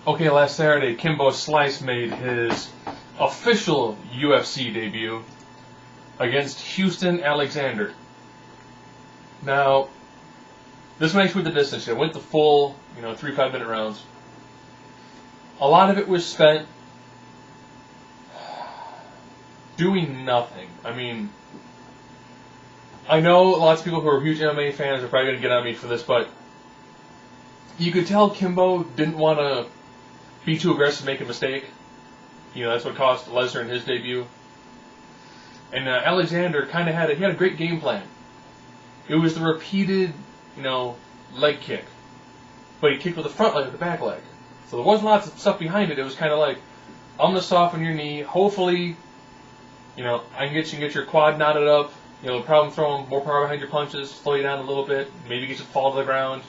Okay, last Saturday, Kimbo Slice made his official UFC debut against Houston Alexander. Now, this match went the distance. It went the full, 3 5-minute rounds. A lot of it was spent doing nothing. I mean, I know lots of people who are huge MMA fans are probably going to get on me for this, but you could tell Kimbo didn't want to be too aggressive, make a mistake. That's what cost Lesnar in his debut. And Alexander kind of had a great game plan. It was the repeated, leg kick, but he kicked with the front leg, the back leg. So there wasn't lots of stuff behind it. It was kind of like, I'm gonna soften your knee. Hopefully, I can get your quad knotted up. Probably throwing more power behind your punches, slow you down a little bit, maybe get you to fall to the ground.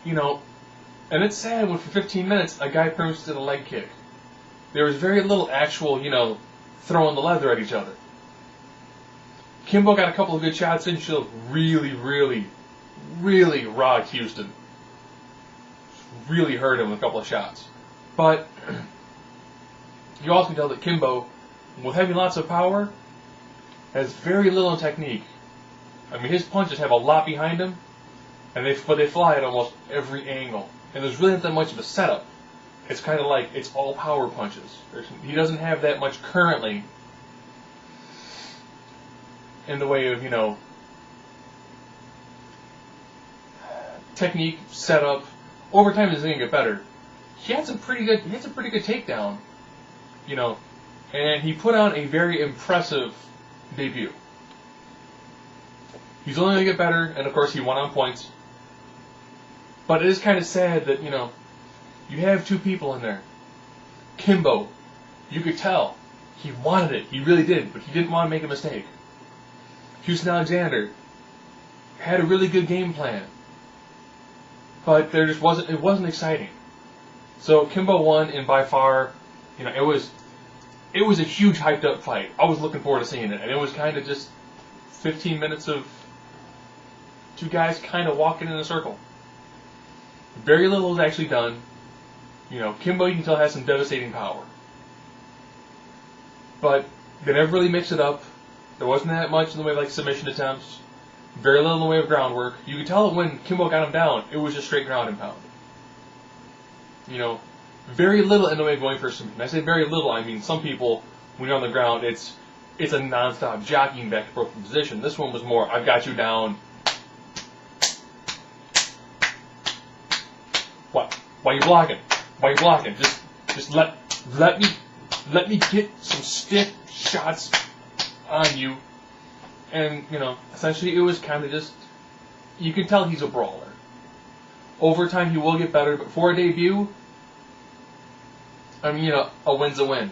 And it's sad when for 15 minutes a guy pretty much did a leg kick. There was very little actual, throwing the leather at each other. Kimbo got a couple of good shots in. She really, really, really rocked Houston. Really hurt him with a couple of shots. But you also can tell that Kimbo, with having lots of power, has very little technique. I mean, his punches have a lot behind him, but they fly at almost every angle. And there's really not that much of a setup. It's kind of like it's all power punches. He doesn't have that much currently in the way of, technique, setup. Over time, it's going to get better. He had some pretty good takedown, and he put on a very impressive debut. He's only going to get better, and of course, he won on points. But it is kind of sad that, you have two people in there. Kimbo, you could tell he wanted it. He really did, but he didn't want to make a mistake. Houston Alexander had a really good game plan, but it wasn't exciting. So Kimbo won, and by far, it was a huge hyped up fight. I was looking forward to seeing it, and it was kind of just 15 minutes of two guys kind of walking in a circle. Very little was actually done. Kimbo, you can tell, has some devastating power. But they never really mixed it up. There wasn't that much in the way of submission attempts. Very little in the way of groundwork. You could tell that when Kimbo got him down, it was just straight ground and pound. Very little in the way of going for a submission. When I say very little, I mean some people, when you're on the ground, it's a non-stop jockeying back and forth position. This one was more, I've got you down. What? Why are you blocking? Why are you blocking? Just let me get some stiff shots on you. And, essentially it was kind of just, you can tell he's a brawler. Over time he will get better, but for a debut, a win's a win.